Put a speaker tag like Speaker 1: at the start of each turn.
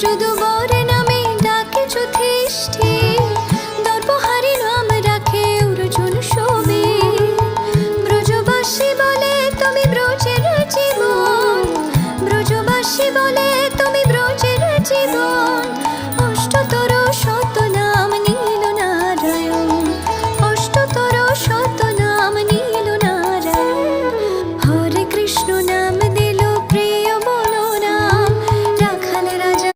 Speaker 1: যদুবর নামে ডাকে যুধিষ্ঠির, দর্পহারি নাম রাখে অর্জুন শোভে। ব্রজবাসী বলে তুমি ব্রজের জীবন, ব্রজবাসী বলে তুমি ব্রজের জীবন। অষ্টতর শত নাম নীল নারায়ণ, অষ্টতর শত নাম নীল নারায়ণ। হরে কৃষ্ণ নাম দিল প্রিয় বলরাম, রাখাল রাজা